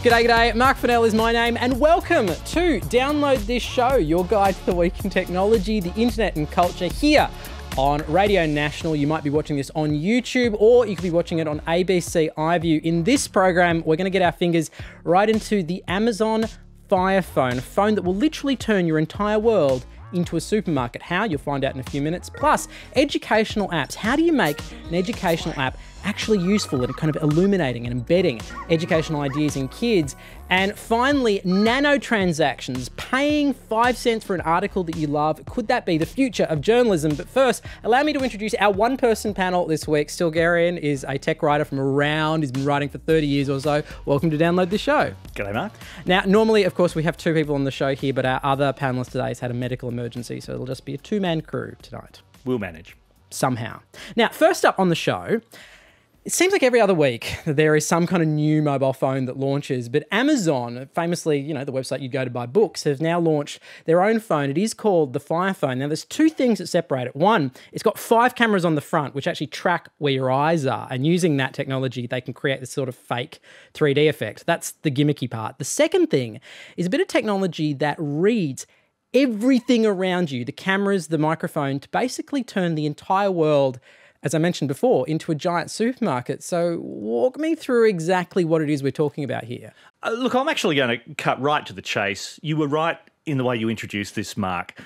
G'day. Mark Fennell is my name, and welcome to Download This Show, your guide to the week in technology, the internet and culture here on Radio National. You might be watching this on YouTube, or you could be watching it on ABC iView. In this program, we're going to get our fingers right into the Amazon Firephone, a phone that will literally turn your entire world into a supermarket. How? You'll find out in a few minutes. Plus, educational apps. How do you make an educational app actually useful and kind of illuminating and embedding educational ideas in kids? And finally, nanotransactions, paying 5 cents for an article that you love. Could that be the future of journalism? But first, allow me to introduce our one-person panel this week. Stilgarian is a tech writer from around. He's been writing for 30 years or so. Welcome to Download This Show. G'day, Mark. Now, normally, of course, we have two people on the show here, but our other panelist today has had a medical emergency, so it'll just be a two-man crew tonight. We'll manage. Somehow. Now, first up on the show, it seems like every other week there is some kind of new mobile phone that launches, but Amazon, famously, you know, the website you go to buy books, have now launched their own phone. It is called the Firephone. Now, there's two things that separate it. One, it's got 5 cameras on the front, which actually track where your eyes are, and using that technology, they can create this sort of fake 3D effect. That's the gimmicky part. The second thing is a bit of technology that reads everything around you, the cameras, the microphone, to basically turn the entire world, as I mentioned before, into a giant supermarket. So walk me through exactly what it is we're talking about here. Look, I'm actually going to cut right to the chase. You were right in the way you introduced this, Mark.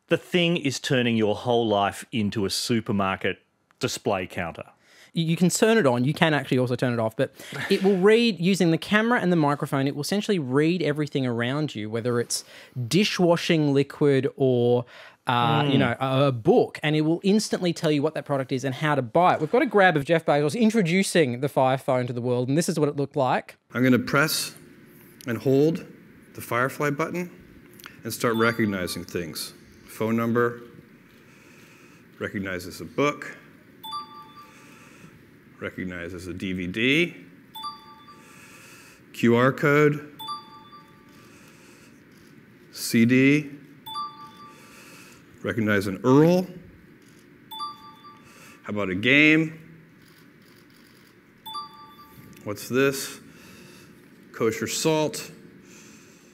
The thing is turning your whole life into a supermarket display counter. You can turn it on. You can actually also turn it off, but it will read, using the camera and the microphone, it will essentially read everything around you, whether it's dishwashing liquid or you know, a book, and it will instantly tell you what that product is and how to buy it. We've got a grab of Jeff Bezos introducing the Firephone to the world, and this is what it looked like. I'm going to press and hold the Firefly button and start recognizing things. Phone number, recognizes a book, recognizes a DVD, QR code, CD, recognize an URL. How about a game? What's this? Kosher salt.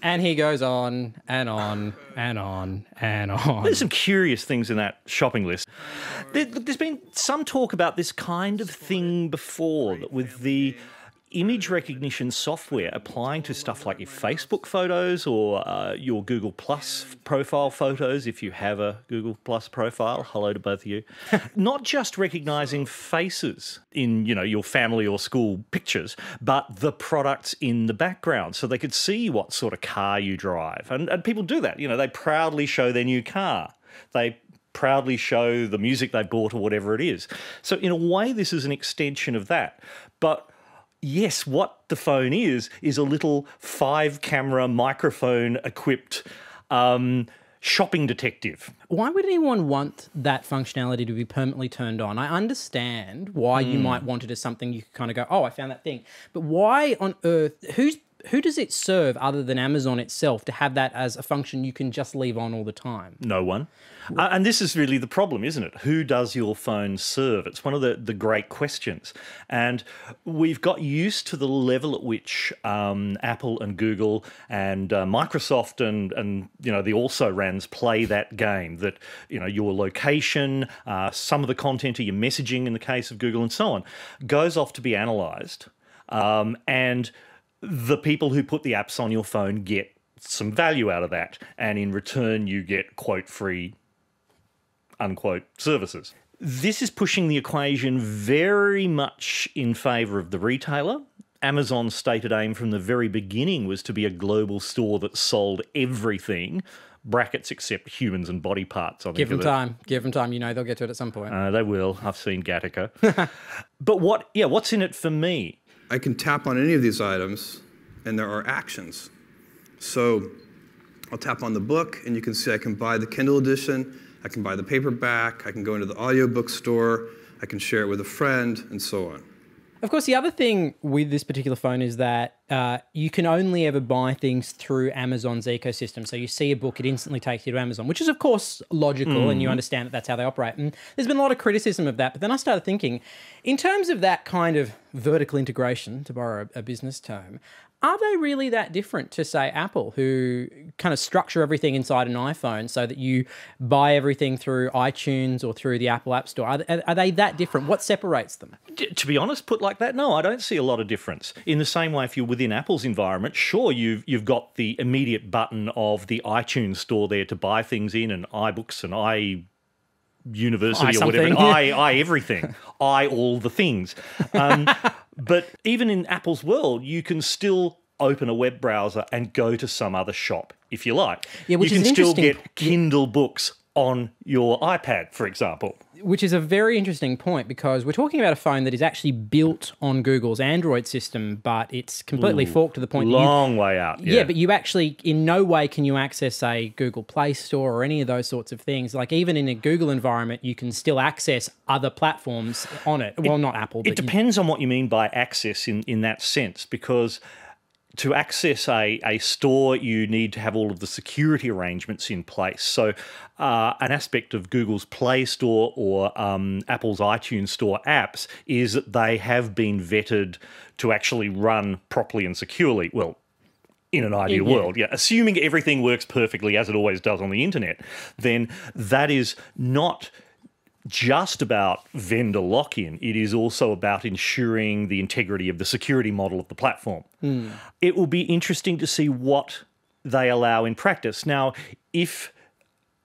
And he goes on and on and on and on. There's some curious things in that shopping list. There's been some talk about this kind of thing before, that with the image recognition software applying to stuff like your Facebook photos or your Google Plus profile photos, if you have a Google Plus profile. Hello to both of you. Not just recognising faces in, you know, your family or school pictures, but the products in the background, so they could see what sort of car you drive. And people do that. You know, they proudly show their new car. They proudly show the music they bought or whatever it is. So in a way, this is an extension of that. But yes, what the phone is a little 5-camera microphone-equipped shopping detective. Why would anyone want that functionality to be permanently turned on? I understand why you might want it as something you could kind of go, oh, I found that thing. But why on earth, who does it serve other than Amazon itself to have that as a function you can just leave on all the time? No one. And this is really the problem, isn't it? Who does your phone serve? It's one of the great questions. And we've got used to the level at which Apple and Google and Microsoft and you know, the also-rans play that game, that, you know, your location, some of the content of your messaging in the case of Google and so on, goes off to be analysed. And the people who put the apps on your phone get some value out of that. And in return, you get, quote, free, unquote, services. This is pushing the equation very much in favour of the retailer. Amazon's stated aim from the very beginning was to be a global store that sold everything, brackets except humans and body parts. Give them time. Give them time. You know they'll get to it at some point. They will. I've seen Gattaca. But what's in it for me? I can tap on any of these items, and there are actions. So I'll tap on the book, and you can see I can buy the Kindle edition, I can buy the paperback, I can go into the audiobook store, I can share it with a friend, and so on. Of course, the other thing with this particular phone is that you can only ever buy things through Amazon's ecosystem. So you see a book, it instantly takes you to Amazon, which is, of course, logical, and you understand that that's how they operate. And there's been a lot of criticism of that. But then I started thinking, in terms of that kind of vertical integration, to borrow a business term, Are they really that different to, say, Apple, who kind of structure everything inside an iPhone so that you buy everything through iTunes or through the Apple App Store? Are they that different? What separates them? To be honest, put like that, no, I don't see a lot of difference. In the same way, if you're within Apple's environment, sure, you've got the immediate button of the iTunes store there to buy things in, and iBooks and iUniversity or whatever, I everything, I all the things. But even in Apple's world, you can still open a web browser and go to some other shop if you like. Yeah, which you is can still interesting. get Kindle books on your iPad, for example. Which is a very interesting point, because we're talking about a phone that is actually built on Google's Android system, but it's completely forked to the point Long way out. Yeah, but you actually, in no way can you access a Google Play Store or any of those sorts of things. Like, even in a Google environment, you can still access other platforms on it. Well, not Apple, but it depends on what you mean by access in that sense, because to access a store, you need to have all of the security arrangements in place. So an aspect of Google's Play Store or Apple's iTunes Store apps is that they have been vetted to actually run properly and securely. Well, in an ideal world, yeah. Assuming everything works perfectly as it always does on the internet, then that is not just about vendor lock-in. It is also about ensuring the integrity of the security model of the platform. It will be interesting to see what they allow in practice. Now, if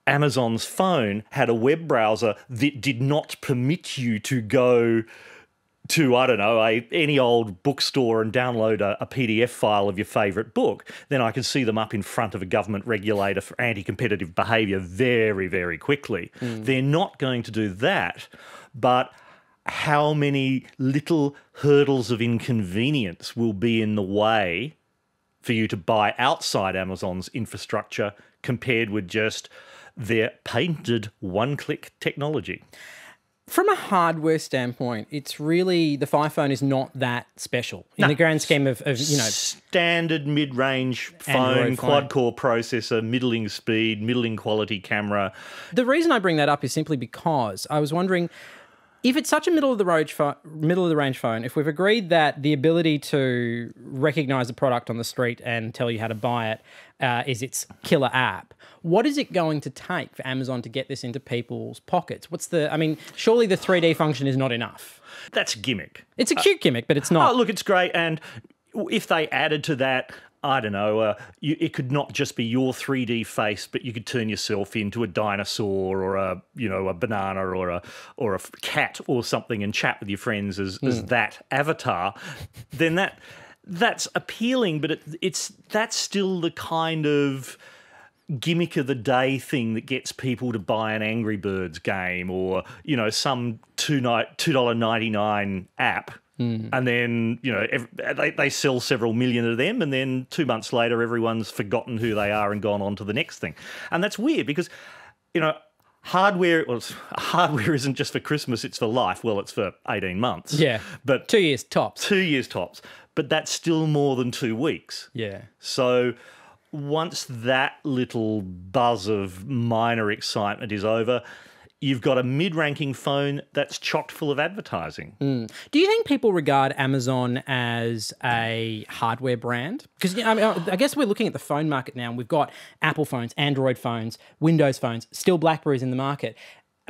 Amazon's phone had a web browser that did not permit you to go to, I don't know, any old bookstore and download a PDF file of your favourite book, then I can see them up in front of a government regulator for anti-competitive behaviour very, very quickly. They're not going to do that, but how many little hurdles of inconvenience will be in the way for you to buy outside Amazon's infrastructure compared with just their patented one-click technology? From a hardware standpoint, it's really, the Firephone is not that special in the grand scheme of standard mid-range Android phone. quad-core processor, middling speed, middling quality camera. The reason I bring that up is simply because I was wondering, if it's such a middle of the range phone, if we've agreed that the ability to recognize a product on the street and tell you how to buy it is its killer app, what is it going to take for Amazon to get this into people's pockets? Surely the 3D function is not enough. That's a gimmick. It's a cute gimmick, but it's not. Oh, look, it's great. And if they added to that, I don't know, it could not just be your 3D face, but you could turn yourself into a dinosaur or a banana or a cat or something and chat with your friends as that avatar. Then that's appealing, but that's still the kind of gimmick of the day thing that gets people to buy an Angry Birds game or some $2.99 app. And then, they sell several million of them, and then 2 months later, everyone's forgotten who they are and gone on to the next thing. And that's weird because, hardware isn't just for Christmas, it's for life. Well, it's for 18 months. Yeah, but 2 years tops. 2 years tops. But that's still more than 2 weeks. Yeah. So once that little buzz of minor excitement is over, you've got a mid-ranking phone that's chock full of advertising. Do you think people regard Amazon as a hardware brand? Because I guess we're looking at the phone market now, and we've got Apple phones, Android phones, Windows phones, still BlackBerries in the market.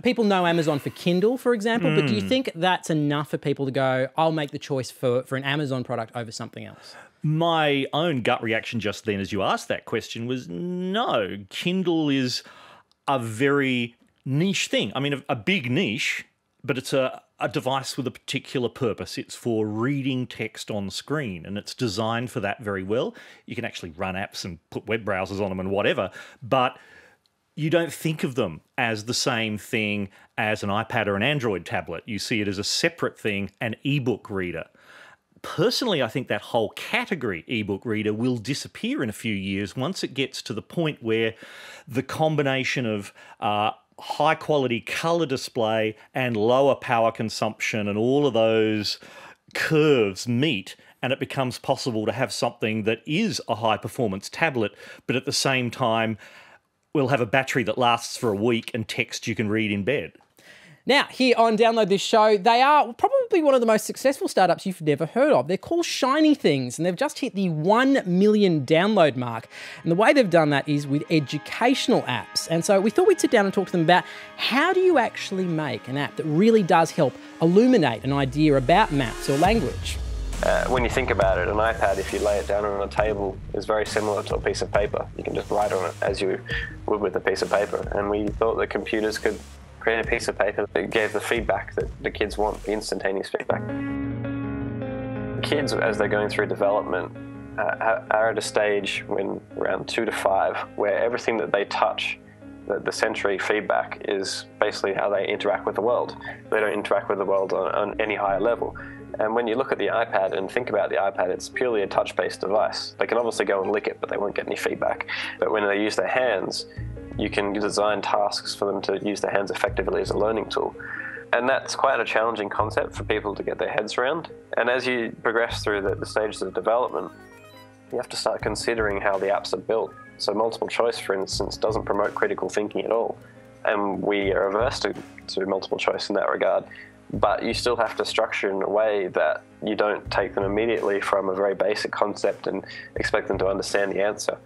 People know Amazon for Kindle, for example, but do you think that's enough for people to go, I'll make the choice for an Amazon product over something else? My own gut reaction just then as you asked that question was no. Kindle is a very niche thing. I mean, a big niche, but it's a device with a particular purpose. It's for reading text on screen, and it's designed for that very well. You can actually run apps and put web browsers on them and whatever, but you don't think of them as the same thing as an iPad or an Android tablet. You see it as a separate thing, an ebook reader. Personally, I think that whole category, ebook reader, will disappear in a few years once it gets to the point where the combination of high-quality colour display and lower power consumption and all of those curves meet, and it becomes possible to have something that is a high-performance tablet, but at the same time will have a battery that lasts for a week and text you can read in bed. Now, here on Download This Show, they are probably probably one of the most successful startups you've never heard of. They're called Shiny Things, and they've just hit the 1 million download mark. And the way they've done that is with educational apps. And so we thought we'd sit down and talk to them about how do you actually make an app that really does help illuminate an idea about maths or language. When you think about it, an iPad, if you lay it down on a table, is very similar to a piece of paper. You can just write on it as you would with a piece of paper. And we thought that computers could create a piece of paper that gave the feedback that the kids want, the instantaneous feedback. Kids, as they're going through development, are at a stage when around 2 to 5, where everything that they touch, the sensory feedback, is basically how they interact with the world. They don't interact with the world on any higher level. And when you look at the iPad and think about the iPad, it's purely a touch-based device. They can obviously go and lick it, but they won't get any feedback. But when they use their hands, you can design tasks for them to use their hands effectively as a learning tool. And that's quite a challenging concept for people to get their heads around. And as you progress through the stages of development, you have to start considering how the apps are built. So multiple choice, for instance, doesn't promote critical thinking at all. And we are averse to multiple choice in that regard. But you still have to structure in a way that you don't take them immediately from a very basic concept and expect them to understand the answer.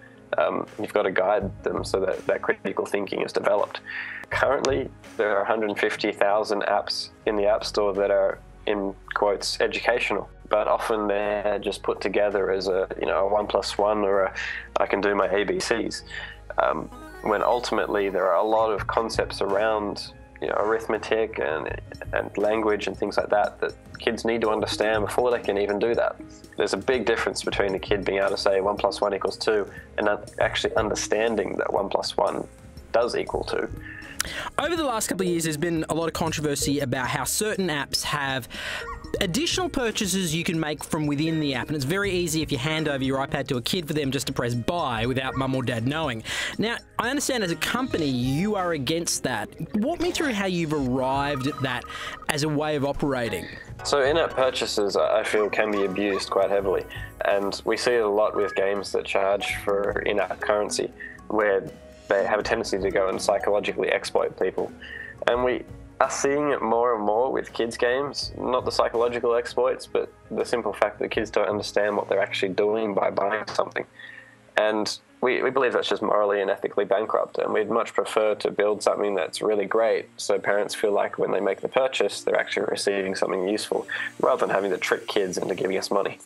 You've got to guide them so that critical thinking is developed. Currently, there are 150,000 apps in the App Store that are, in quotes, educational. But often they're just put together as a 1+1 or I can do my ABCs. When ultimately there are a lot of concepts around arithmetic and language and things like that kids need to understand before they can even do that. There's a big difference between a kid being able to say 1 + 1 = 2 and actually understanding that 1 + 1 does equal 2. Over the last couple of years, there's been a lot of controversy about how certain apps have additional purchases you can make from within the app, and it's very easy if you hand over your iPad to a kid for them just to press buy without mum or dad knowing. Now, I understand as a company you are against that. Walk me through how you've arrived at that as a way of operating. So in-app purchases, I feel, can be abused quite heavily, and we see it a lot with games that charge for in-app currency, where they have a tendency to go and psychologically exploit people. And we are seeing it more and more with kids' games, not the psychological exploits, but the simple fact that kids don't understand what they're actually doing by buying something. And we believe that's just morally and ethically bankrupt, and we'd much prefer to build something that's really great so parents feel like when they make the purchase, they're actually receiving something useful, rather than having to trick kids into giving us money.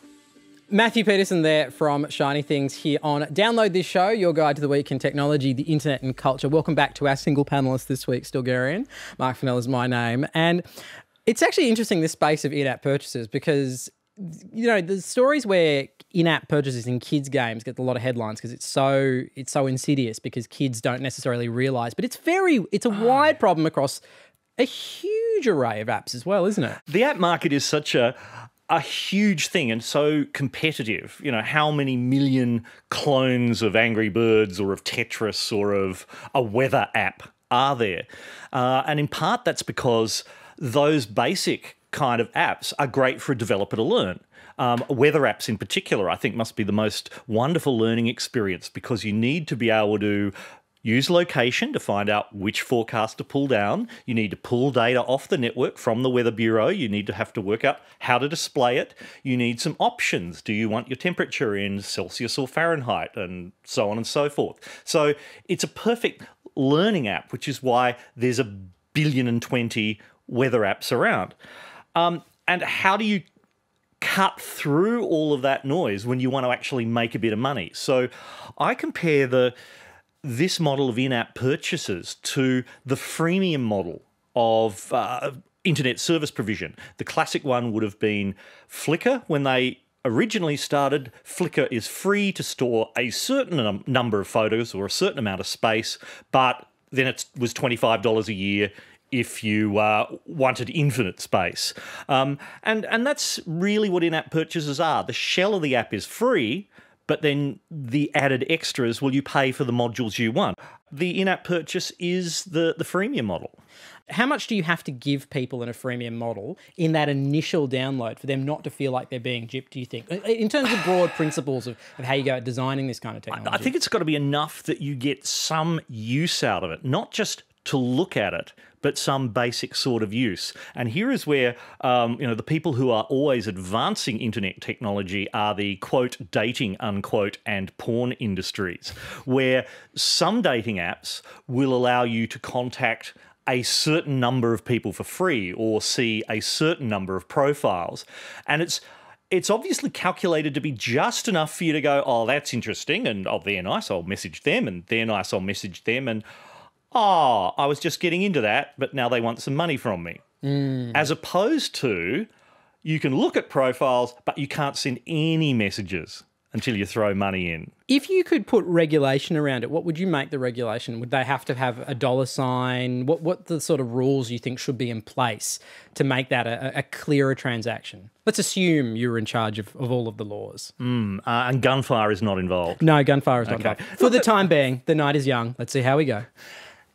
Matthew Peterson there from Shiny Things here on Download This Show, your guide to the week in technology, the internet and culture. Welcome back to our single panellist this week, Stilgarian. Mark Fennell is my name. And it's actually interesting, this space of in-app purchases, because, the stories where in-app purchases in kids' games get a lot of headlines because it's so insidious because kids don't necessarily realise. But it's a wide problem across a huge array of apps as well, isn't it? The app market is such a huge thing and so competitive. How many million clones of Angry Birds or of Tetris or of a weather app are there? And in part that's because those basic kind of apps are great for a developer to learn. Weather apps in particular, I think, must be the most wonderful learning experience because you need to be able to use location to find out which forecast to pull down. You need to pull data off the network from the Weather Bureau. You need to have to work out how to display it. You need some options. Do you want your temperature in Celsius or Fahrenheit, and so on and so forth. So it's a perfect learning app, which is why there's 1 billion and 20 weather apps around. And how do you cut through all of that noise when you want to actually make a bit of money? So I compare this model of in-app purchases to the freemium model of internet service provision. The classic one would have been Flickr. When they originally started, Flickr is free to store a certain number of photos or a certain amount of space, but then it was $25 a year if you wanted infinite space. And that's really what in-app purchases are. The shell of the app is free, but then the added extras, you pay for the modules you want. The in-app purchase is the freemium model. How much do you have to give people in a freemium model in that initial download for them not to feel like they're being gypped, do you think? In terms of broad principles of how you go at designing this kind of technology. I think it's got to be enough that you get some use out of it, not just to look at it, but some basic sort of use. And here is where, the people who are always advancing internet technology are the, quote, dating, unquote, and porn industries, where some dating apps will allow you to contact a certain number of people for free or see a certain number of profiles. And it's obviously calculated to be just enough for you to go, oh, that's interesting, and oh, they're nice, I'll message them, and they're nice, I'll message them, and oh, I was just getting into that, but now they want some money from me. As opposed to, you can look at profiles, but you can't send any messages until you throw money in. If you could put regulation around it, what would you make the regulation? Would they have to have a dollar sign? What the sort of rules you think should be in place to make that a clearer transaction? Let's assume you're in charge of all of the laws. And gunfire is not involved. No, gunfire is not involved. For the time being, the night is young. Let's see how we go.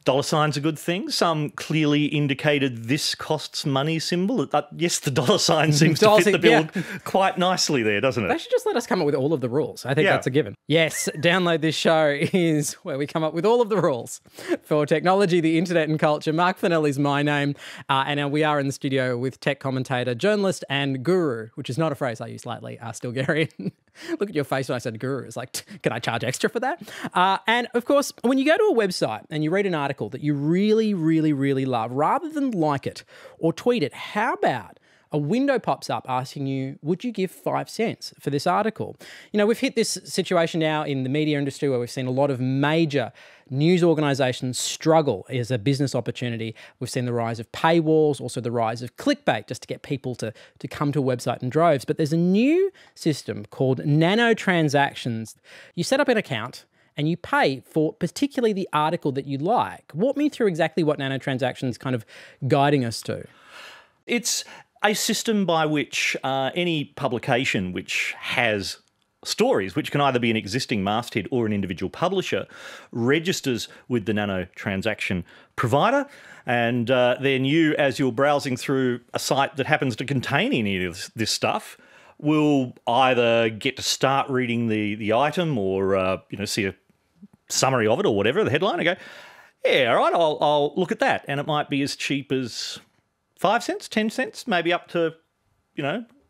Dollar signs are a good thing. Some clearly indicated this costs money symbol. Yes, the dollar sign seems to fit the bill quite nicely there, doesn't it? They should just let us come up with all of the rules. I think that's a given. Yes, Download This Show is where we come up with all of the rules for technology, the internet and culture. Mark Fennell is my name. And we are in the studio with tech commentator, journalist and guru, which is not a phrase I use lightly, Stilgarian. Look at your face when I said guru. It's like, can I charge extra for that? And of course, when you go to a website and you read an article that you really, really, really love, rather than like it or tweet it, how about a window pops up asking you, would you give 5 cents for this article? You know, we've hit this situation now in the media industry where we've seen a lot of major news organisations struggle as a business opportunity. We've seen the rise of paywalls, also the rise of clickbait, just to get people to come to a website in droves. But there's a new system called Nanotransactions. You set up an account and you pay for particularly the article that you like. Walk me through exactly what Nanotransactions is kind of guiding us to. It's a system by which any publication which has stories, which can either be an existing masthead or an individual publisher, registers with the Nanotransaction provider. And then you, as you're browsing through a site that happens to contain any of this stuff, will either get to start reading the item or see a summary of it or whatever, the headline, and go, yeah, all right, I'll look at that. And it might be as cheap as 5 cents, 10 cents, maybe up to,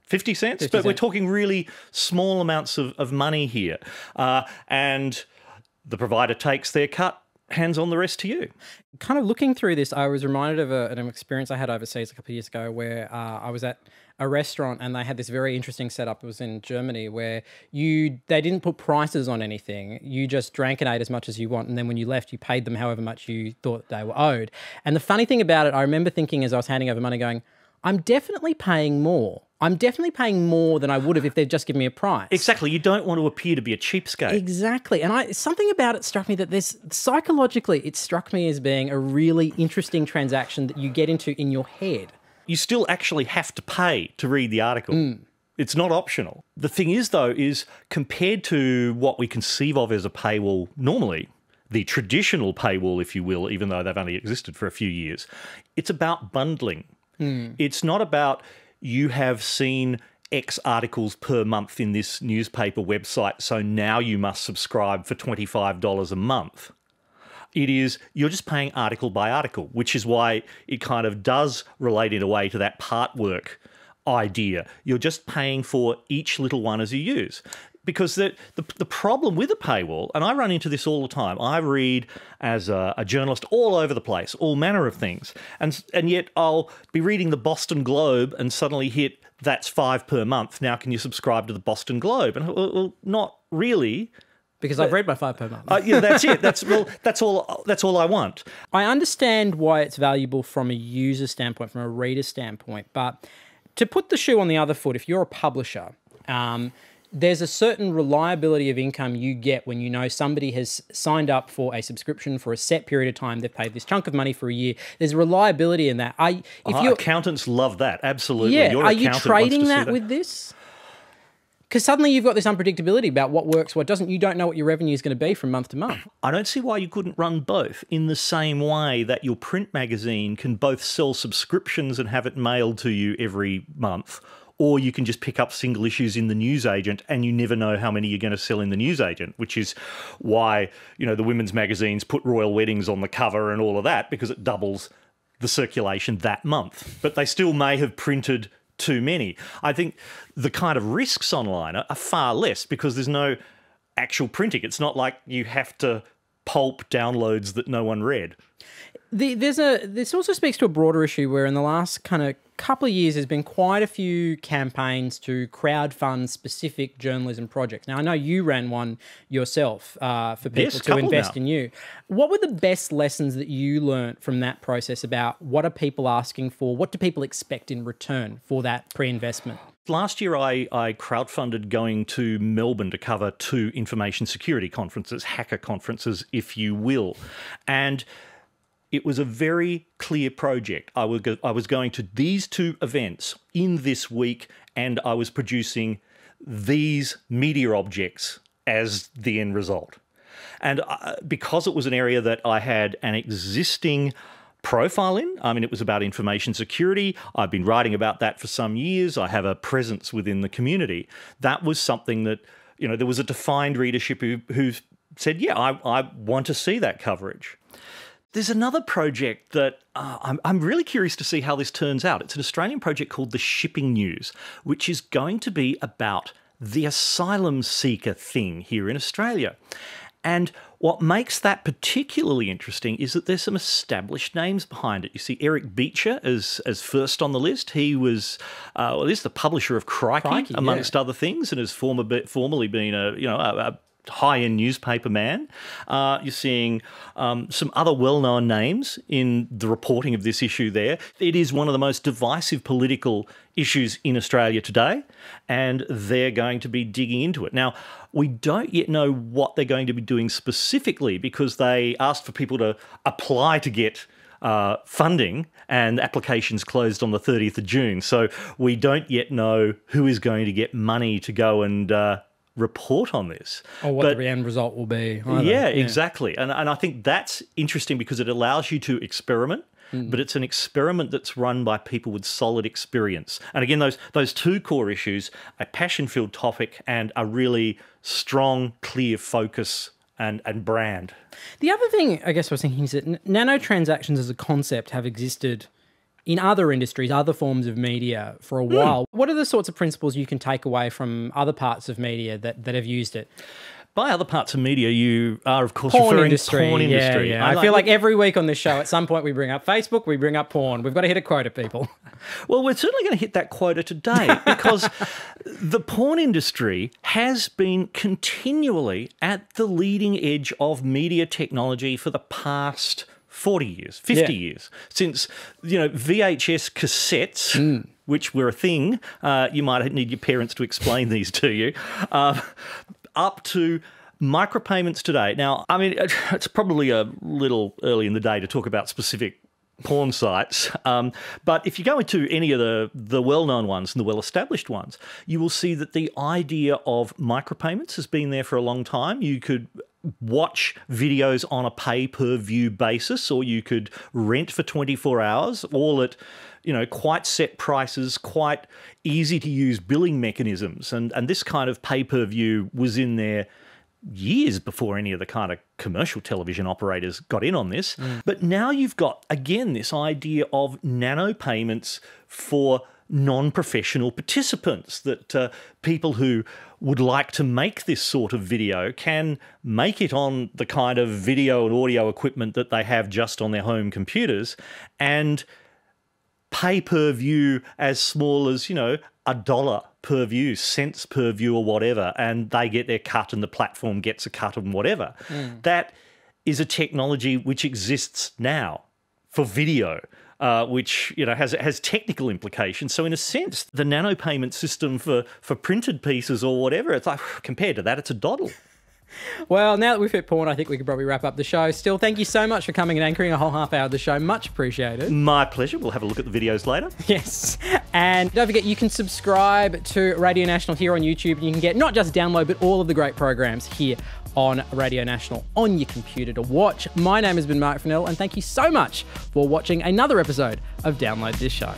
50 cents. But we're talking really small amounts of money here. And the provider takes their cut, hands on the rest to you. Kind of looking through this, I was reminded of an experience I had overseas a couple of years ago where I was at a restaurant and they had this very interesting setup. It was in Germany where they didn't put prices on anything. You just drank and ate as much as you want, and then when you left, you paid them however much you thought they were owed. And the funny thing about it, I remember thinking as I was handing over money going, I'm definitely paying more. I'm definitely paying more than I would have if they'd just given me a price. Exactly. You don't want to appear to be a cheapskate. Exactly. And something about it struck me that psychologically, it struck me as being a really interesting transaction that you get into in your head. You still actually have to pay to read the article. It's not optional. The thing is, though, is compared to what we conceive of as a paywall normally, the traditional paywall, if you will, even though they've only existed for a few years, it's about bundling. It's not about you have seen X articles per month in this newspaper website, so now you must subscribe for $25 a month. It is, you're just paying article by article, which is why it kind of does relate in a way to that part work idea. You're just paying for each little one as you use. Because the problem with a paywall, and I run into this all the time, I read as a journalist all over the place, all manner of things, and yet I'll be reading the Boston Globe and suddenly hit, that's $5 per month, now can you subscribe to the Boston Globe? And well, not really. Because I've read my $5 per month. Yeah, that's it. That's all I want. I understand why it's valuable from a user standpoint, from a reader standpoint, but to put the shoe on the other foot, if you're a publisher, there's a certain reliability of income you get when you know somebody has signed up for a subscription for a set period of time. They've paid this chunk of money for a year. There's reliability in that. Accountants love that. Absolutely. Yeah. Are you trading that with this? Because suddenly you've got this unpredictability about what works, what doesn't. You don't know what your revenue is going to be from month to month. I don't see why you couldn't run both in the same way that your print magazine can both sell subscriptions and have it mailed to you every month, or you can just pick up single issues in the newsagent and you never know how many you're going to sell in the newsagent, which is why, the women's magazines put royal weddings on the cover and all of that, because it doubles the circulation that month. But they still may have printed too many. I think the kind of risks online are far less because there's no actual printing. It's not like you have to pulp downloads that no one read. This also speaks to a broader issue where in the last kind of couple of years there's been quite a few campaigns to crowdfund specific journalism projects. Now, I know you ran one yourself for people to invest in you. What were the best lessons that you learnt from that process about what are people asking for? What do people expect in return for that pre-investment? Last year, I crowdfunded going to Melbourne to cover 2 information security conferences, hacker conferences, if you will. And it was a very clear project. I was going to these 2 events in this week, and I was producing these media objects as the end result. And because it was an area that I had an existing profile in, it was about information security. I've been writing about that for some years. I have a presence within the community. That was something that, there was a defined readership who said, yeah, I want to see that coverage. There's another project that I'm really curious to see how this turns out. It's an Australian project called The Shipping News, which is going to be about the asylum seeker thing here in Australia. And what makes that particularly interesting is that there's some established names behind it. You see Eric Beecher as first on the list. He was, the publisher of Crikey amongst other things, and has formerly been a high-end newspaper man. You're seeing some other well-known names in the reporting of this issue there. It is one of the most divisive political issues in Australia today, and they're going to be digging into it. Now, we don't yet know what they're going to be doing specifically because they asked for people to apply to get funding, and applications closed on the 30th of June. So we don't yet know who is going to get money to go and report on this. Or what the end result will be. Yeah, exactly. And I think that's interesting because it allows you to experiment, but it's an experiment that's run by people with solid experience. And again, those 2 core issues, a passion-filled topic and a really strong, clear focus and brand. The other thing I guess I was thinking is that nanotransactions as a concept have existed in other industries, other forms of media for a while. What are the sorts of principles you can take away from other parts of media that have used it? By other parts of media, you are, of course, referring to porn industry. Yeah. I feel like every week on this show, at some point, we bring up Facebook, we bring up porn. We've got to hit a quota, people. Well, we're certainly going to hit that quota today because the porn industry has been continually at the leading edge of media technology for the past 40 years, 50 years, since, VHS cassettes, which were a thing, you might need your parents to explain these to you, up to micropayments today. Now, it's probably a little early in the day to talk about specific porn sites, but if you go into any of the well-known ones and the well-established ones, you will see that the idea of micropayments has been there for a long time. You could watch videos on a pay-per-view basis, or you could rent for 24 hours, all at quite set prices, quite easy to use billing mechanisms. And this kind of pay-per-view was in there years before any of the kind of commercial television operators got in on this. But now you've got, again, this idea of nano payments for non-professional participants, that people who would like to make this sort of video can make it on the kind of video and audio equipment that they have just on their home computers and pay per view as small as, $1 per view, cents per view or whatever, and they get their cut and the platform gets a cut and whatever. That is a technology which exists now for video. Which has technical implications. So in a sense, the nano payment system for printed pieces or whatever, it's like, compared to that, it's a doddle. Well, now that we've hit porn, I think we could probably wrap up the show. Still, thank you so much for coming and anchoring a whole half hour of the show. Much appreciated. My pleasure. We'll have a look at the videos later. Yes. And don't forget, you can subscribe to Radio National here on YouTube. And you can get not just download, but all of the great programs here on Radio National on your computer to watch. My name has been Mark Fennell, and thank you so much for watching another episode of Download This Show.